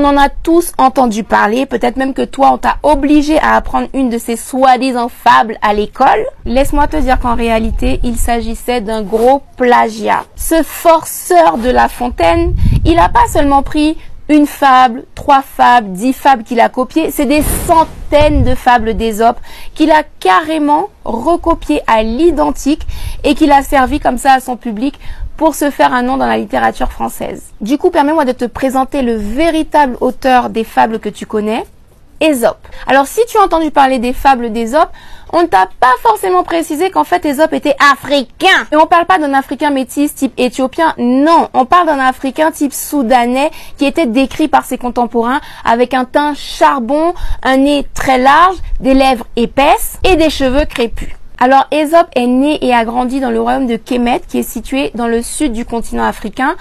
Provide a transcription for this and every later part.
en a tous entendu parler, peut-être même que toi, on t'a obligé à apprendre une de ces soi-disant fables à l'école. Laisse-moi te dire qu'en réalité, il s'agissait d'un gros plagiat. Ce forceur de La Fontaine, il n'a pas seulement pris une fable, 3 fables, 10 fables qu'il a copiées, c'est des centaines de fables d'Ésope qu'il a carrément recopiées à l'identique et qu'il a servi comme ça à son public pour se faire un nom dans la littérature française. Du coup, permets-moi de te présenter le véritable auteur des fables que tu connais, Ésope. Alors, si tu as entendu parler des fables d'Ésope, on ne t'a pas forcément précisé qu'en fait Ésope était africain. Et on parle pas d'un africain métis type éthiopien, non. On parle d'un africain type soudanais qui était décrit par ses contemporains avec un teint charbon, un nez très large, des lèvres épaisses et des cheveux crépus. Alors Ésope est né et a grandi dans le royaume de Kémet qui est situé dans le sud du continent africain.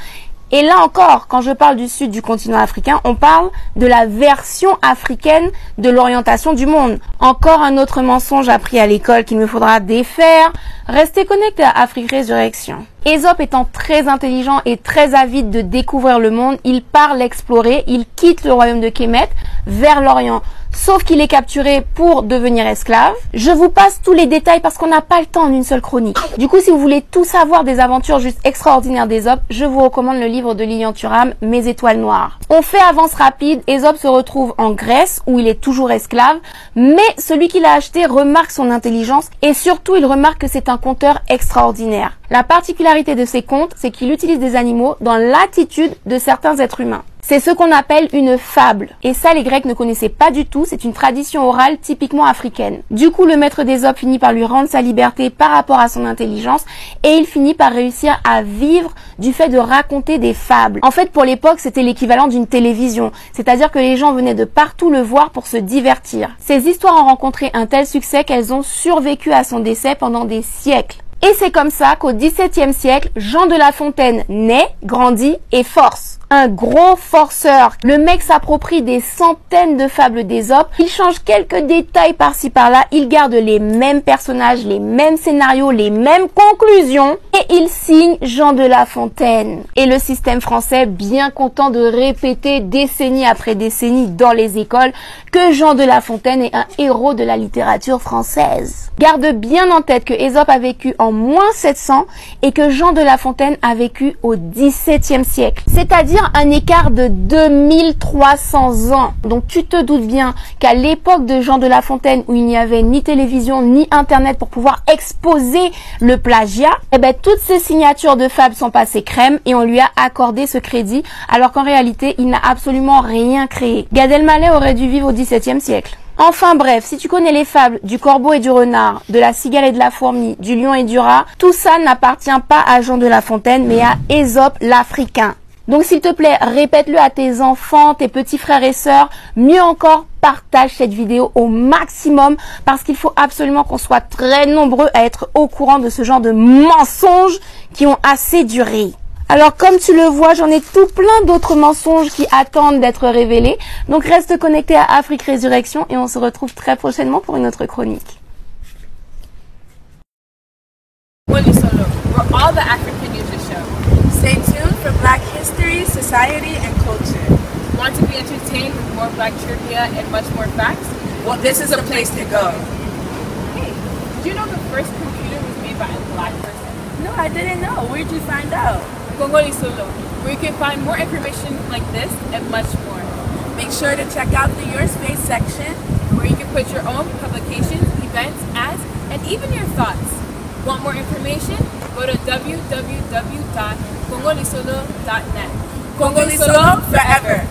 Et là encore, quand je parle du sud du continent africain, on parle de la version africaine de l'orientation du monde. Encore un autre mensonge appris à l'école qu'il me faudra défaire. Restez connectés à Afrique Résurrection. Ésope étant très intelligent et très avide de découvrir le monde, il part l'explorer, il quitte le royaume de Kémet vers l'Orient. Sauf qu'il est capturé pour devenir esclave. Je vous passe tous les détails parce qu'on n'a pas le temps en une seule chronique. Du coup, si vous voulez tout savoir des aventures juste extraordinaires d'Ésope, je vous recommande le livre de Lilian Thuram, Mes étoiles noires. On fait avance rapide, Ésope se retrouve en Grèce où il est toujours esclave, mais celui qui l'a acheté remarque son intelligence et surtout il remarque que c'est un conteur extraordinaire. La particularité de ces contes, c'est qu'il utilise des animaux dans l'attitude de certains êtres humains. C'est ce qu'on appelle une fable. Et ça, les Grecs ne connaissaient pas du tout. C'est une tradition orale typiquement africaine. Du coup, le maître d'Ésope finit par lui rendre sa liberté par rapport à son intelligence et il finit par réussir à vivre du fait de raconter des fables. En fait, pour l'époque, c'était l'équivalent d'une télévision. C'est-à-dire que les gens venaient de partout le voir pour se divertir. Ces histoires ont rencontré un tel succès qu'elles ont survécu à son décès pendant des siècles. Et c'est comme ça qu'au XVIIe siècle, Jean de La Fontaine naît, grandit et force. Un gros forceur. Le mec s'approprie des centaines de fables d'Ésope. Il change quelques détails par-ci par-là. Il garde les mêmes personnages, les mêmes scénarios, les mêmes conclusions. Et il signe Jean de La Fontaine. Et le système français, bien content de répéter décennie après décennie dans les écoles que Jean de La Fontaine est un héros de la littérature française. Garde bien en tête que Ésope a vécu en moins 700 et que Jean de La Fontaine a vécu au XVIIe siècle. C'est-à-dire un écart de 2300 ans. Donc tu te doutes bien qu'à l'époque de Jean de La Fontaine où il n'y avait ni télévision ni internet pour pouvoir exposer le plagiat, eh ben toutes ces signatures de fables sont passées crème et on lui a accordé ce crédit alors qu'en réalité il n'a absolument rien créé. Gad Elmaleh aurait dû vivre au XVIIe siècle. Enfin bref, si tu connais les fables du corbeau et du renard, de la cigale et de la fourmi, du lion et du rat, tout ça n'appartient pas à Jean de La Fontaine mais à Ésope l'Africain. Donc s'il te plaît, répète-le à tes enfants, tes petits frères et sœurs. Mieux encore, partage cette vidéo au maximum parce qu'il faut absolument qu'on soit très nombreux à être au courant de ce genre de mensonges qui ont assez duré. Alors comme tu le vois, j'en ai tout plein d'autres mensonges qui attendent d'être révélés. Donc reste connecté à Afrique Résurrection et on se retrouve très prochainement pour une autre chronique. Stay tuned for Black history, society, and culture. Want to be entertained with more Black trivia and much more facts? Well, this is a place to go. Hey, did you know the first computer was made by a Black person? No, I didn't know. Where'd you find out? Congolese Solo, where you can find more information like this and much more. Make sure to check out the Your Space section, where you can put your own publications, events, ads, and even your thoughts. Want more information? Go to www.congolesolo.net. Congolese Solo forever.